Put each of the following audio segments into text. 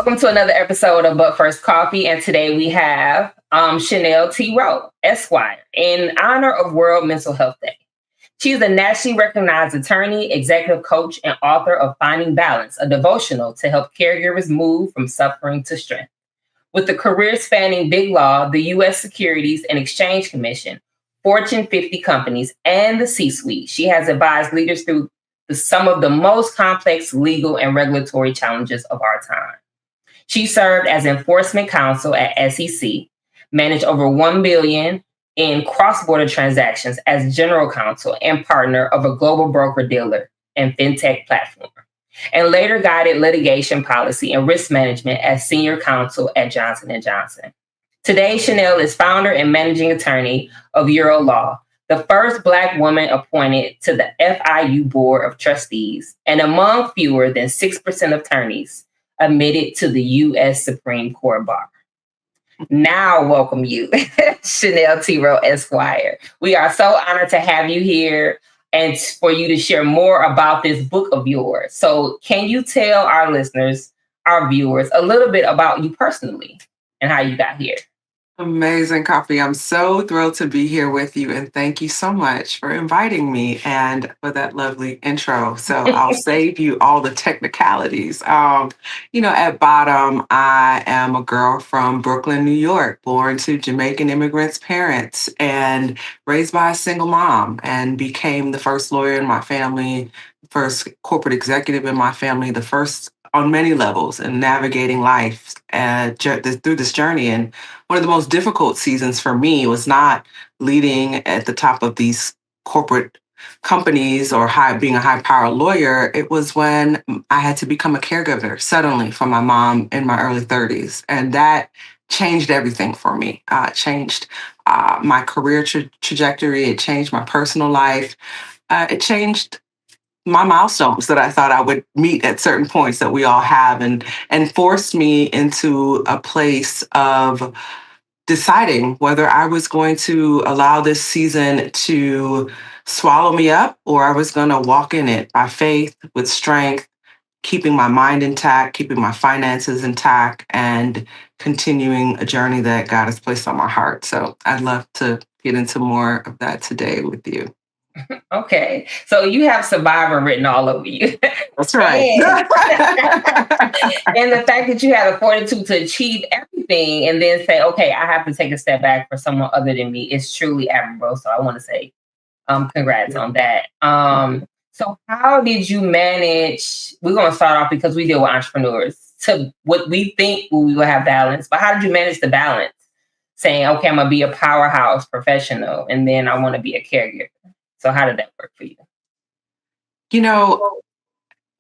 Welcome to another episode of But First Coffee. And today we have Chanel T. Rowe, Esquire, in honor of World Mental Health Day. She's a nationally recognized attorney, executive coach, and author of Finding Balance, a devotional to help caregivers move from suffering to strength. With a career spanning BigLaw, the U.S. Securities and Exchange Commission, Fortune 50 companies, and the C-suite, she has advised leaders through some of the most complex legal and regulatory challenges of our time. She served as Enforcement Counsel at SEC, managed over $1 billion in cross-border transactions as General Counsel and Partner of a global broker-dealer and fintech platform, and later guided litigation policy and risk management as Senior Counsel at Johnson & Johnson. Today, Chanel is founder and managing attorney of Uriel Law, the first Black woman appointed to the FIU Board of Trustees, and among fewer than 6% of attorneys admitted to the U.S. Supreme Court bar. Now, welcome you, Chanel T. Rowe, Esquire. We are so honored to have you here and for you to share more about this book of yours. So can you tell our listeners, our viewers, a little bit about you personally and how you got here? Amazing, Coffee. I'm so thrilled to be here with you, and thank you so much for inviting me and for that lovely intro. So I'll save you all the technicalities. At bottom, I am a girl from Brooklyn, New York, born to Jamaican immigrants' parents and raised by a single mom, and became the first lawyer in my family, first corporate executive in my family, the first on many levels in navigating life through this journey. And one of the most difficult seasons for me was not leading at the top of these corporate companies or being a high-powered lawyer. It was when I had to become a caregiver suddenly for my mom in my early 30s. And that changed everything for me. It changed my career trajectory. It changed my personal life. It changed my milestones that I thought I would meet at certain points that we all have, and forced me into a place of deciding whether I was going to allow this season to swallow me up or I was going to walk in it by faith, with strength, keeping my mind intact, keeping my finances intact, and continuing a journey that God has placed on my heart. So I'd love to get into more of that today with you. Okay, so you have survivor written all over you. That's right. And the fact that you had the fortitude to achieve everything and then say, okay, I have to take a step back for someone other than me is truly admirable. So I want to say congrats on that. So how did you manage, we're going to start off because we deal with entrepreneurs, to what we think we will have balance, but how did you manage the balance? Saying, okay, I'm going to be a powerhouse professional and then I want to be a caregiver. So how did that work for you?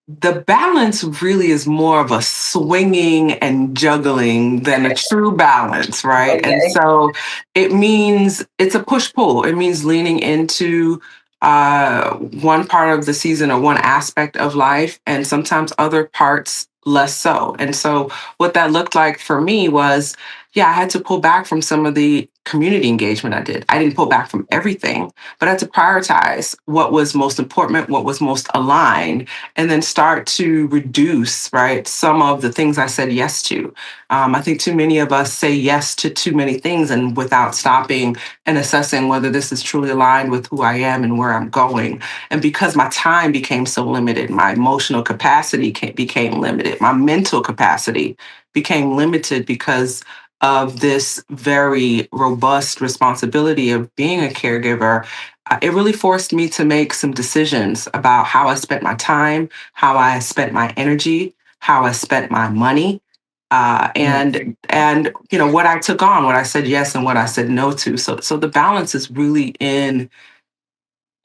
The balance really is more of a swinging and juggling than a true balance, right? Okay. And so it means it's a push-pull. It means leaning into one part of the season or one aspect of life, and sometimes other parts less so. And so what that looked like for me was, I had to pull back from some of the community engagement I did. I didn't pull back from everything, but I had to prioritize what was most important, what was most aligned, and then start to reduce, right, some of the things I said yes to. I think too many of us say yes to too many things and without stopping and assessing whether this is truly aligned with who I am and where I'm going. And because my time became so limited, my emotional capacity became limited, my mental capacity became limited because of this very robust responsibility of being a caregiver. It really forced me to make some decisions about how I spent my time, how I spent my energy, how I spent my money, and what I took on, what I said yes and what I said no to. So the balance is really in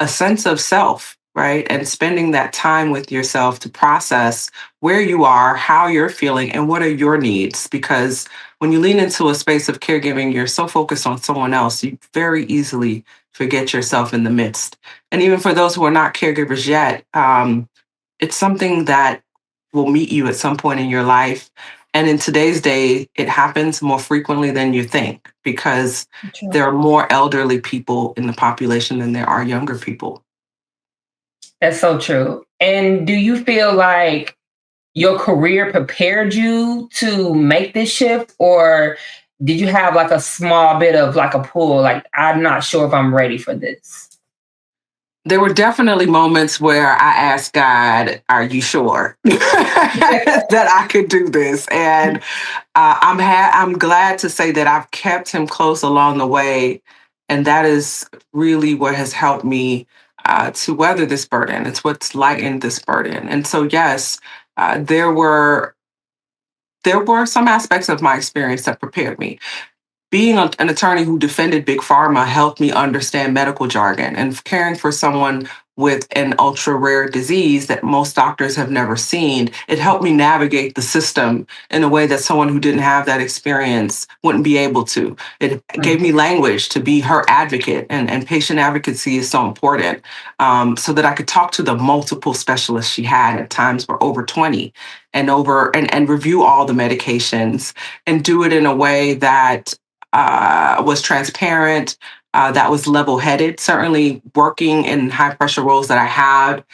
a sense of self, right? And spending that time with yourself to process where you are, how you're feeling, and what are your needs. Because when you lean into a space of caregiving, you're so focused on someone else, you very easily forget yourself in the midst. And even for those who are not caregivers yet, it's something that will meet you at some point in your life. And in today's day, it happens more frequently than you think because there are more elderly people in the population than there are younger people. That's so true. And do you feel like your career prepared you to make this shift, or did you have like a small bit of like a pull, like, I'm not sure if I'm ready for this? There were definitely moments where I asked God, "Are you sure that I could do this?" And I'm glad to say that I've kept Him close along the way, and that is really what has helped me to weather this burden. It's what's lightened this burden. And so, yes, uh, there were there were some aspects of my experience that prepared me. Being an attorney who defended big pharma helped me understand medical jargon, and caring for someone with an ultra rare disease that most doctors have never seen. It helped me navigate the system in a way that someone who didn't have that experience wouldn't be able to. It gave me language to be her advocate, and patient advocacy is so important, so that I could talk to the multiple specialists she had. At times were over 20, and review all the medications and do it in a way that was transparent, that was level headed. Certainly, working in high pressure roles that I had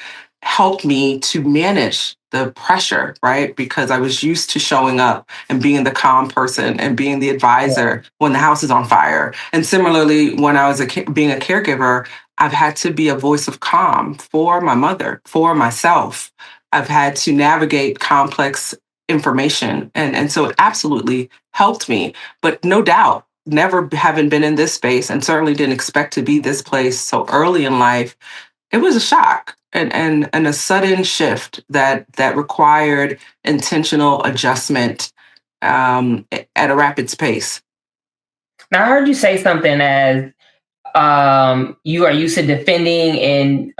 helped me to manage the pressure, right? Because I was used to showing up and being the calm person and being the advisor when the house is on fire. And similarly, when I was being a caregiver, I've had to be a voice of calm for my mother, for myself. I've had to navigate complex information. And so it absolutely helped me. But no doubt, never having been in this space and certainly didn't expect to be this place so early in life, it was a shock and a sudden shift that required intentional adjustment at a rapid pace. Now, I heard you say something as you are used to defending and,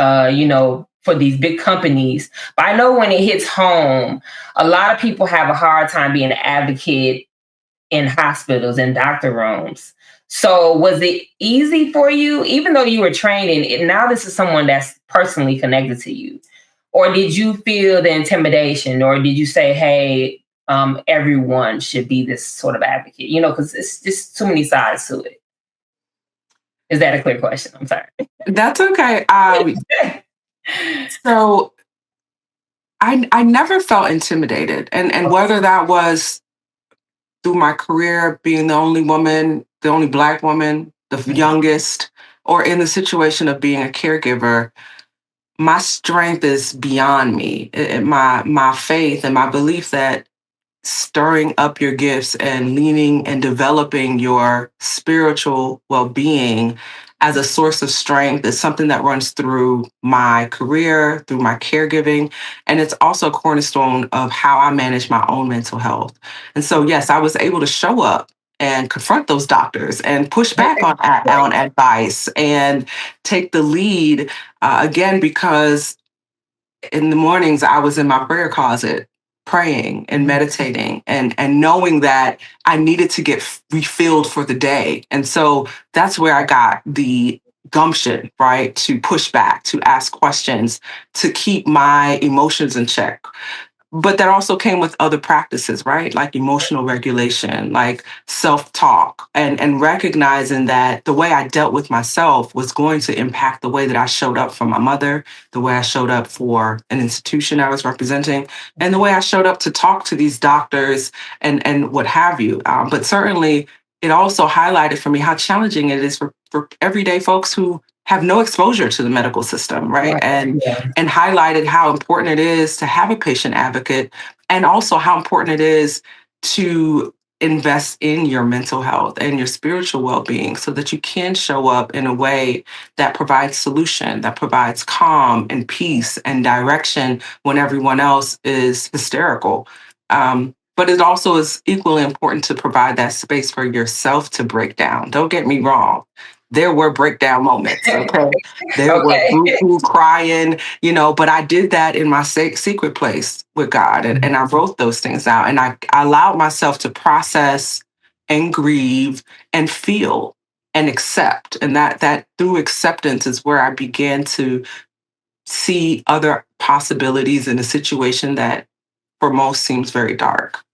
for these big companies. But I know when it hits home, a lot of people have a hard time being an advocate in hospitals and doctor rooms. So was it easy for you, even though you were trained in it? Now this is someone that's personally connected to you. Or did you feel the intimidation, or did you say, hey, everyone should be this sort of advocate? Because it's just too many sides to it. Is that a clear question? I'm sorry. That's okay. So I never felt intimidated, and whether that was through my career being the only woman, the only Black woman, the youngest, or in the situation of being a caregiver, my strength is beyond me. My faith and my belief that stirring up your gifts and leaning and developing your spiritual well-being as a source of strength is something that runs through my career, through my caregiving, and it's also a cornerstone of how I manage my own mental health. And so, yes, I was able to show up and confront those doctors and push back on advice and take the lead, again, because in the mornings I was in my prayer closet praying and meditating and knowing that I needed to get refilled for the day. And so that's where I got the gumption, right, to push back, to ask questions, to keep my emotions in check. But that also came with other practices, right? Like emotional regulation, like self-talk, and recognizing that the way I dealt with myself was going to impact the way that I showed up for my mother, the way I showed up for an institution I was representing, and the way I showed up to talk to these doctors and what have you. But certainly it also highlighted for me how challenging it is for everyday folks who have no exposure to the medical system, right? And highlighted how important it is to have a patient advocate, and also how important it is to invest in your mental health and your spiritual well-being so that you can show up in a way that provides solution, that provides calm and peace and direction when everyone else is hysterical. But it also is equally important to provide that space for yourself to break down. Don't get me wrong. There were breakdown moments, okay? There were boo-hoo crying, but I did that in my secret place with God. And I wrote those things out. And I allowed myself to process and grieve and feel and accept. And that through acceptance is where I began to see other possibilities in a situation that for most seems very dark.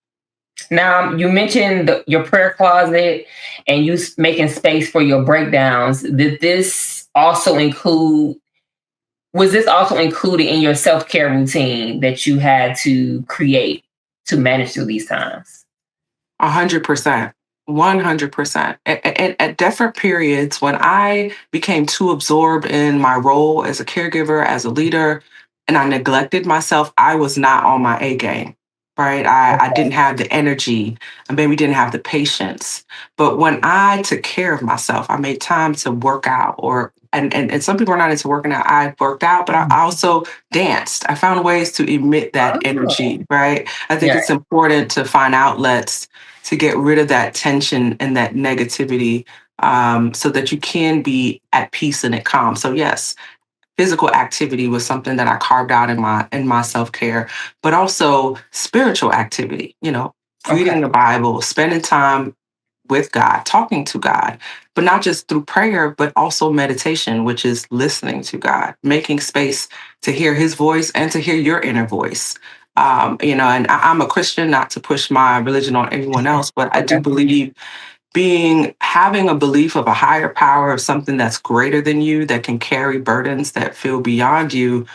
Now, you mentioned your prayer closet and you making space for your breakdowns. Did this also include Was this also included in your self-care routine that you had to create to manage through these times? 100%. 100%. At different periods, when I became too absorbed in my role as a caregiver, as a leader, and I neglected myself, I was not on my A game, right? I didn't have the energy and maybe didn't have the patience. But when I took care of myself, I made time to work out and some people are not into working out. I worked out, but I also danced. I found ways to emit that energy, right? I think it's important to find outlets to get rid of that tension and that negativity, so that you can be at peace and at calm. So yes, physical activity was something that I carved out in my self-care, but also spiritual activity, reading the Bible, spending time with God, talking to God, but not just through prayer, but also meditation, which is listening to God, making space to hear his voice and to hear your inner voice. And I'm a Christian, not to push my religion on anyone else, but I do believe having a belief of a higher power, of something that's greater than you, that can carry burdens that feel beyond you,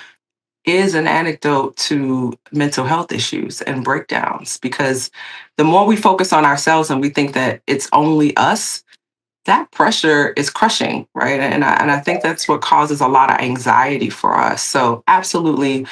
is an antidote to mental health issues and breakdowns. Because the more we focus on ourselves and we think that it's only us, that pressure is crushing, right? And I think that's what causes a lot of anxiety for us. So absolutely,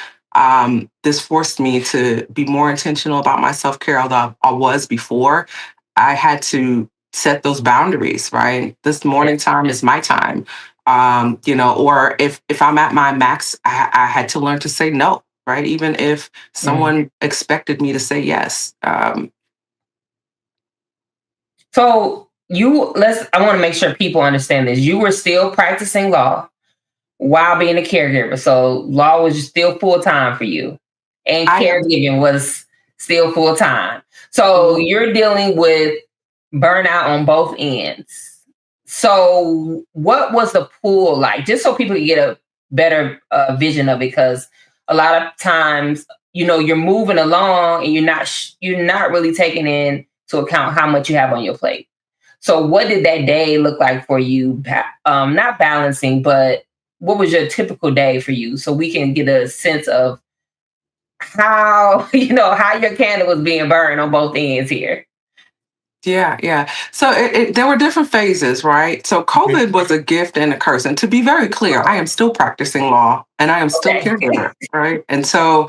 this forced me to be more intentional about my self-care, although I was before. I had to set those boundaries, right? This morning time is my time. Or if I'm at my max, I had to learn to say no, right? Even if someone expected me to say yes. I want to make sure people understand this. You were still practicing law while being a caregiver. So law was still full time for you, and caregiving was still full time. So you're dealing with burnout on both ends. So what was the pool like? Just so people can get a better vision of it, because a lot of times, you're moving along and you're not really taking into account how much you have on your plate. So what did that day look like for you? Not balancing, but what was your typical day for you? So we can get a sense of how, how your candle was being burned on both ends here. Yeah. So there were different phases, right? So COVID was a gift and a curse. And to be very clear, I am still practicing law and I am still caregiver, right? And so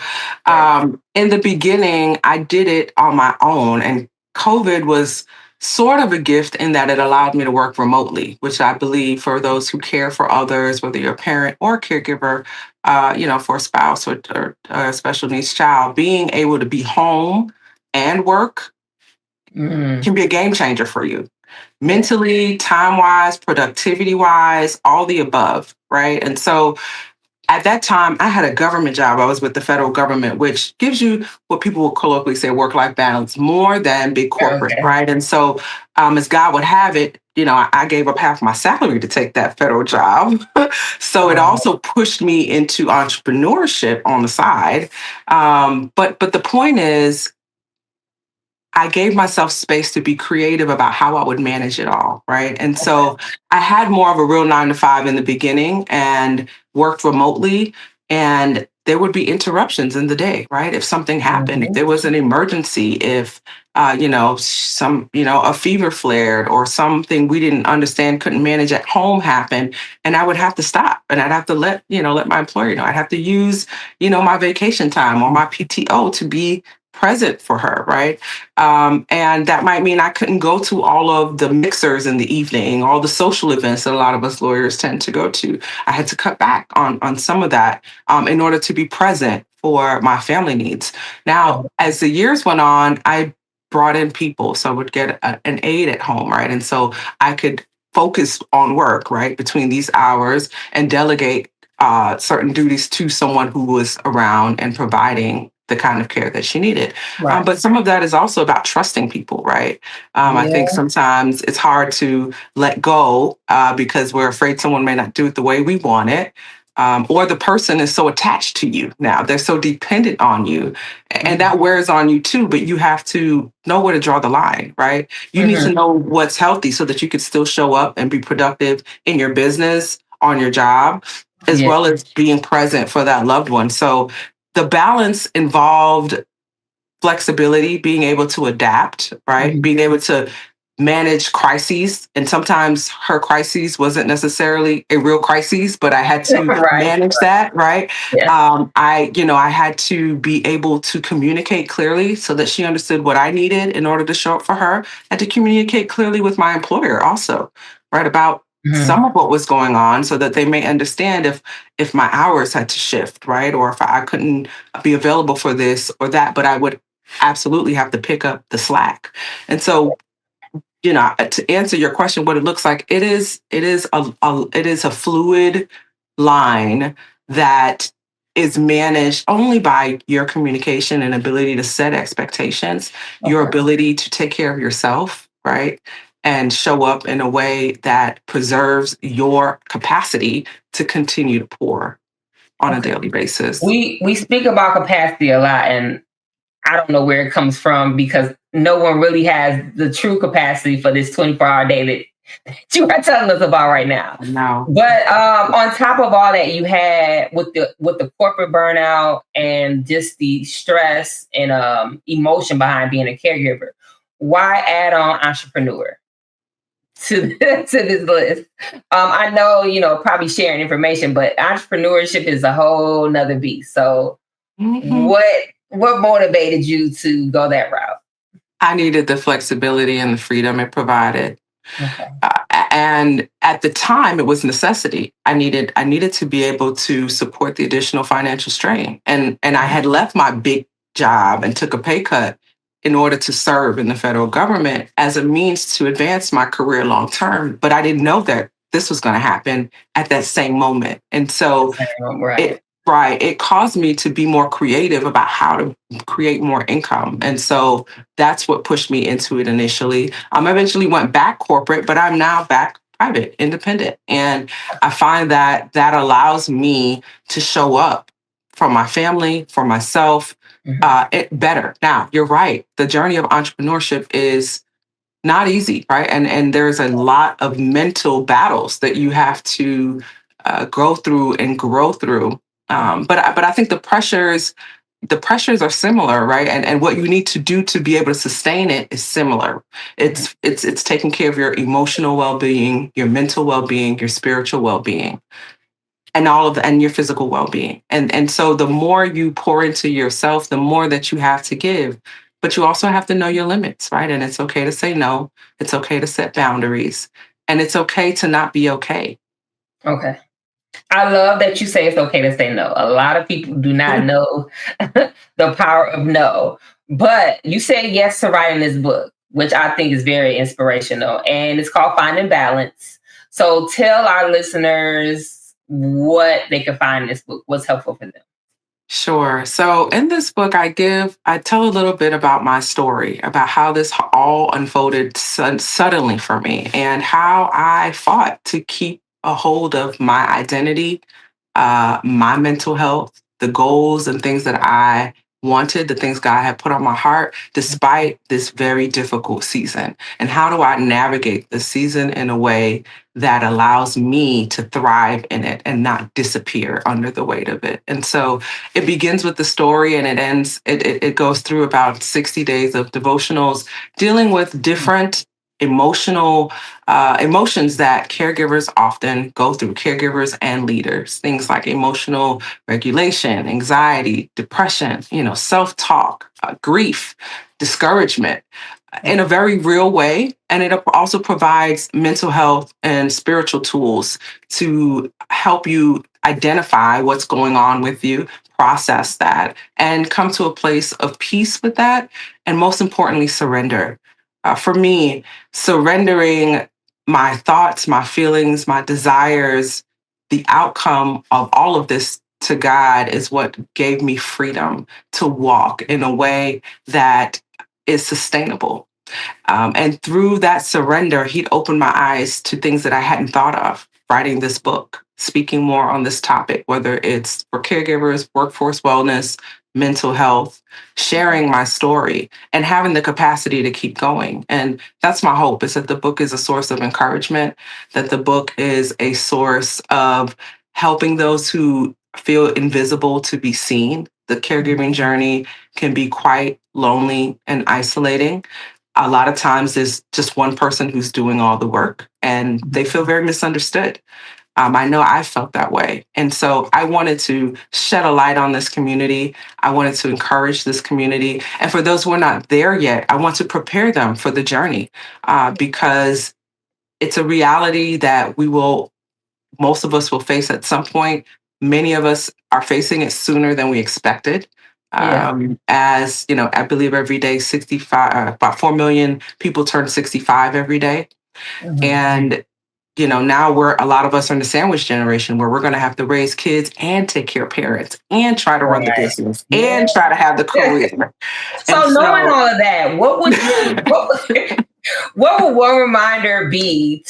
in the beginning, I did it on my own. And COVID was sort of a gift in that it allowed me to work remotely, which I believe for those who care for others, whether you're a parent or a caregiver, for a spouse or a special needs child, being able to be home and work can be a game changer for you. Mentally, time-wise, productivity-wise, all the above, right? And so at that time, I had a government job. I was with the federal government, which gives you what people will colloquially say work-life balance more than big corporate, right? And so as God would have it, I gave up half my salary to take that federal job. So it also pushed me into entrepreneurship on the side. But the point is, I gave myself space to be creative about how I would manage it all, right? And so I had more of a real 9 to 5 in the beginning and worked remotely, and there would be interruptions in the day, right? If something happened, if there was an emergency, if a fever flared or something we didn't understand, couldn't manage at home happened, and I would have to stop and I'd have to let my employer know. I'd have to use, my vacation time or my PTO to be present for her, right? And that might mean I couldn't go to all of the mixers in the evening, all the social events that a lot of us lawyers tend to go to. I had to cut back on some of that in order to be present for my family needs. Now, as the years went on, I brought in people. So I would get an aide at home, right? And so I could focus on work, right, between these hours and delegate certain duties to someone who was around and providing the kind of care that she needed. Right. But some of that is also about trusting people, right? I think sometimes it's hard to let go because we're afraid someone may not do it the way we want it. Or the person is so attached to you now. They're so dependent on you. And that wears on you too, but you have to know where to draw the line, right? You need to know what's healthy so that you can still show up and be productive in your business, on your job. as well as being present for that loved one. So the balance involved flexibility, being able to adapt, right? Being able to manage crises. And sometimes her crises wasn't necessarily a real crisis, but I had to manage that, right? I had to be able to communicate clearly so that she understood what I needed in order to show up for her, and to communicate clearly with my employer also, right? About some of what was going on, so that they may understand if my hours had to shift, right? Or if I couldn't be available for this or that, but I would absolutely have to pick up the slack. And so, to answer your question, what it looks like, it is a fluid line that is managed only by your communication and ability to set expectations, your ability to take care of yourself, right? And show up in a way that preserves your capacity to continue to pour on a daily basis. We speak about capacity a lot, and I don't know where it comes from, because no one really has the true capacity for this 24-hour day that you are telling us about right now. No. But on top of all that you had with the corporate burnout and just the stress and emotion behind being a caregiver, why add on entrepreneur to this list? I know, probably sharing information, but entrepreneurship is a whole nother beast. So what motivated you to go that route? I needed the flexibility and the freedom it provided. And at the time, it was necessity. I needed to be able to support the additional financial strain. And I had left my big job and took a pay cut in order to serve in the federal government as a means to advance my career long term. But I didn't know that this was going to happen at that same moment. And so it caused me to be more creative about how to create more income. And so that's what pushed me into it initially. I eventually went back corporate, but I'm now back private, independent. And I find that allows me to show up for my family, for myself, better. Now, you're right. The journey of entrepreneurship is not easy, right? And there's a lot of mental battles that you have to go through and grow through. But I think the pressures are similar, right? And what you need to do to be able to sustain it is similar. It's taking care of your emotional well-being, your mental well-being, your spiritual well-being, and your physical well-being. And so the more you pour into yourself, the more that you have to give. But you also have to know your limits, right? And it's okay to say no. It's okay to set boundaries. And it's okay to not be okay. Okay. I love that you say it's okay to say no. A lot of people do not know the power of no. But you said yes to writing this book, which I think is very inspirational. And it's called Finding Balance. So tell our listeners what they can find in this book, what's helpful for them. Sure. So in this book, I tell a little bit about my story, about how this all unfolded suddenly for me, and how I fought to keep a hold of my identity, my mental health, the goals and things that I wanted, the things God had put on my heart, despite this very difficult season. And how do I navigate the season in a way that allows me to thrive in it and not disappear under the weight of it? And so it begins with the story, and it goes through about 60 days of devotionals dealing with different emotions that caregivers often go through, caregivers and leaders, things like emotional regulation, anxiety, depression, self-talk, grief, discouragement, in a very real way. And it also provides mental health and spiritual tools to help you identify what's going on with you, process that, and come to a place of peace with that. And most importantly, surrender. For me, surrendering my thoughts, my feelings, my desires, the outcome of all of this to God is what gave me freedom to walk in a way that is sustainable. And through that surrender, He'd opened my eyes to things that I hadn't thought of. Writing this book, speaking more on this topic, whether it's for caregivers, workforce wellness, mental health, sharing my story, and having the capacity to keep going. And that's my hope, is that the book is a source of encouragement, that the book is a source of helping those who feel invisible to be seen. The caregiving journey can be quite lonely and isolating. A lot of times there's just one person who's doing all the work and they feel very misunderstood. I know I felt that way. And so I wanted to shed a light on this community. I wanted to encourage this community. And for those who are not there yet, I want to prepare them for the journey because it's a reality that most of us will face at some point. Many of us are facing it sooner than we expected. As you know, I believe every day, 65, about 4 million people turn 65 every day. And now a lot of us are in the sandwich generation where we're going to have to raise kids and take care of parents and try to run the business and try to have the career. So knowing all of that, what would one reminder be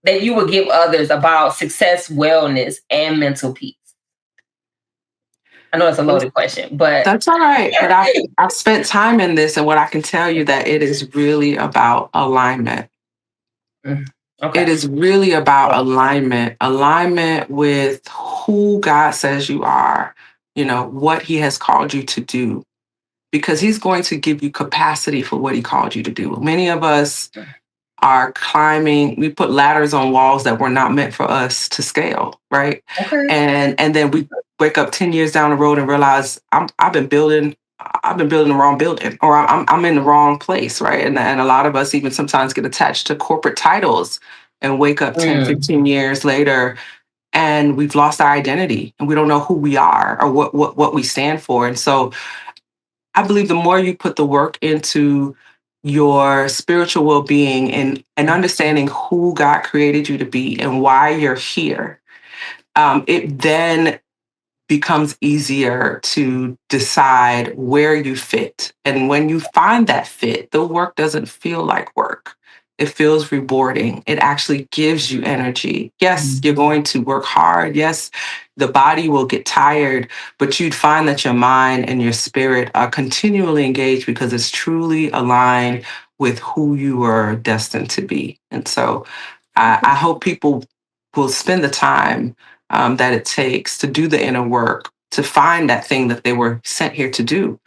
that you would give others about success, wellness, and mental peace? I know it's a loaded question, but that's all right. But I've spent time in this, and what I can tell you that it is really about alignment. Okay. It is really about alignment with who God says you are, what he has called you to do, because he's going to give you capacity for what he called you to do. Many of us are climbing, we put ladders on walls that were not meant for us to scale, right? Okay. And then we wake up 10 years down the road and realize I've been building the wrong building, or I'm in the wrong place, right? And a lot of us even sometimes get attached to corporate titles and wake up 10, 15 years later and we've lost our identity and we don't know who we are or what we stand for. And so I believe the more you put the work into your spiritual well-being and understanding who God created you to be and why you're here, it then becomes easier to decide where you fit. And when you find that fit, the work doesn't feel like work. It feels rewarding. It actually gives you energy. Yes, you're going to work hard. Yes, the body will get tired, but you'd find that your mind and your spirit are continually engaged because it's truly aligned with who you are destined to be. And so I hope people will spend the time that it takes to do the inner work, to find that thing that they were sent here to do,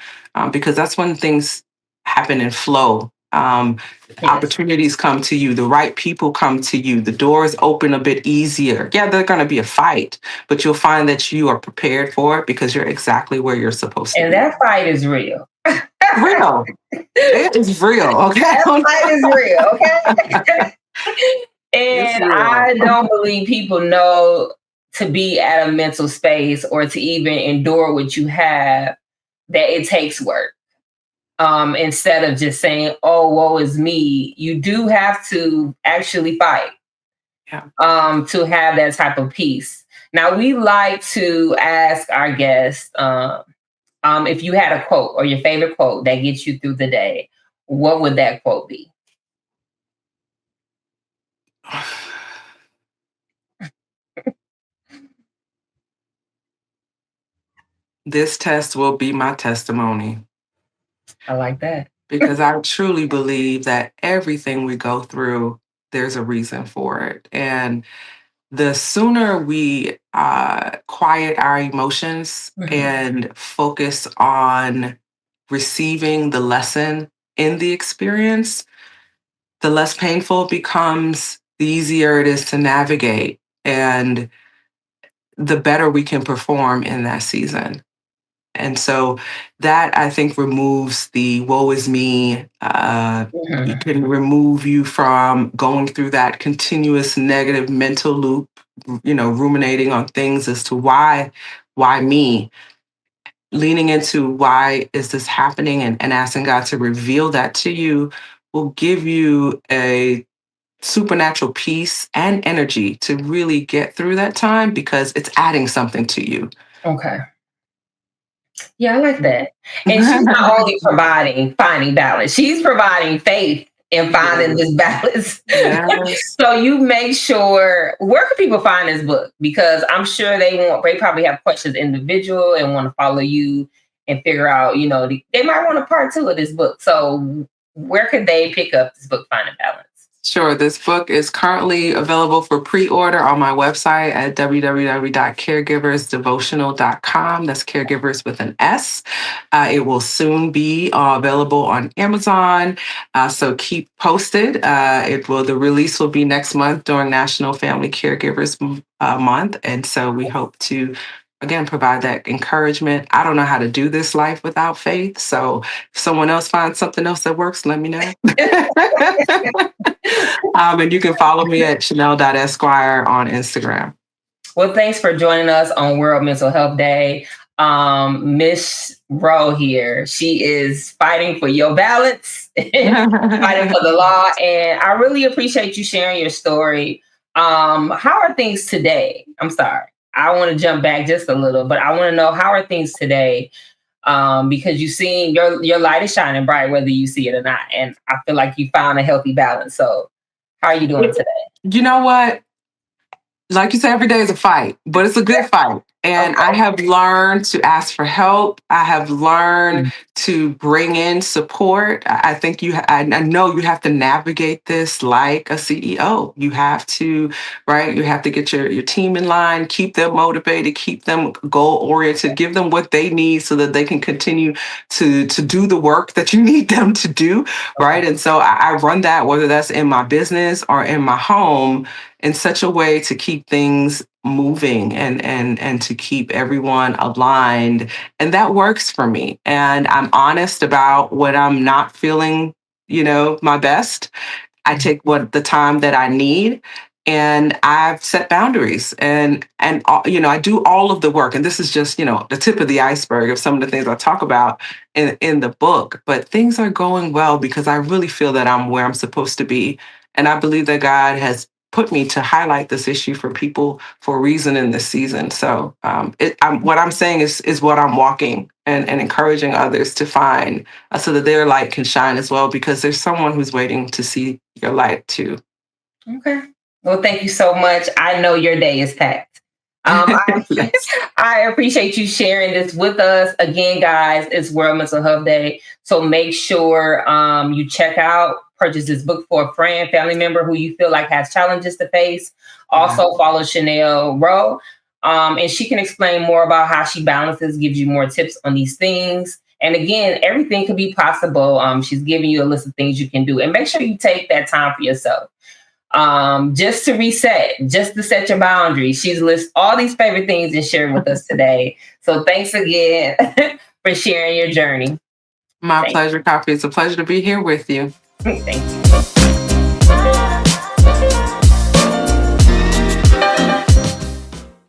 because that's when things happen in flow. Opportunities come to you, the right people come to you, the doors open a bit easier. Yeah, there's going to be a fight, but you'll find that you are prepared for it because you're exactly where you're supposed to be. And that fight is real. Real. It is real, okay? That fight is real, okay? And I don't believe people know to be at a mental space or to even endure what you have, that it takes work. Instead of just saying, oh, woe is me, you do have to actually fight to have that type of peace. Now, we like to ask our guests if you had a quote or your favorite quote that gets you through the day, what would that quote be? This test will be my testimony. I like that. Because I truly believe that everything we go through, there's a reason for it. And the sooner we quiet our emotions and focus on receiving the lesson in the experience, the less painful it becomes, the easier it is to navigate, and the better we can perform in that season. And so that, I think, removes the woe is me. It can remove you from going through that continuous negative mental loop, ruminating on things as to why me, leaning into why is this happening and asking God to reveal that to you will give you a supernatural peace and energy to really get through that time because it's adding something to you. Okay. Yeah, I like that. And she's not only finding balance, she's providing faith in finding this balance. Yes. So you make sure, where can people find this book? Because I'm sure they probably have questions individual and want to follow you and figure out, they might want a part 2 of this book. So where could they pick up this book, Finding Balance? Sure. This book is currently available for pre-order on my website at www.caregiversdevotional.com. That's caregivers with an S. It will soon be available on Amazon. So keep posted. The release will be next month during National Family Caregivers Month. And so we hope to, again, provide that encouragement. I don't know how to do this life without faith. So if someone else finds something else that works, let me know. And you can follow me at Chanel.Esquire on Instagram. Well, thanks for joining us on World Mental Health Day. Miss Rowe here, she is fighting for your balance, fighting for the law. And I really appreciate you sharing your story. How are things today? I'm sorry. I want to jump back just a little, but I want to know, how are things today? Because you see your light is shining bright, whether you see it or not. And I feel like you found a healthy balance. So how are you doing today? You know what? Like you said, every day is a fight, but it's a good fight. And I have learned to ask for help. I have learned to bring in support. I think I know you have to navigate this like a CEO. You have to, right? You have to get your team in line, keep them motivated, keep them goal-oriented, give them what they need so that they can continue to do the work that you need them to do, right? And so I run that, whether that's in my business or in my home, in such a way to keep things moving and to keep everyone aligned. And that works for me. And I'm honest about when I'm not feeling, my best. I take the time that I need, and I've set boundaries, and I do all of the work. And this is just, the tip of the iceberg of some of the things I talk about in the book. But things are going well because I really feel that I'm where I'm supposed to be. And I believe that God has put me to highlight this issue for people for a reason in this season. So what I'm saying is what I'm walking and encouraging others to find, so that their light can shine as well, because there's someone who's waiting to see your light too. Okay. Well, thank you so much. I know your day is packed. I appreciate you sharing this with us. Again, guys, it's World Mental Health Day. So make sure you purchase this book for a friend, family member who you feel like has challenges to face. Also follow Chanel Rowe. And she can explain more about how she balances, gives you more tips on these things. And again, everything could be possible. She's giving you a list of things you can do. And make sure you take that time for yourself. Just to reset, just to set your boundaries. She's listed all these favorite things and sharing with us today. So thanks again for sharing your journey. My pleasure, Coffea. It's a pleasure to be here with you. Thank you.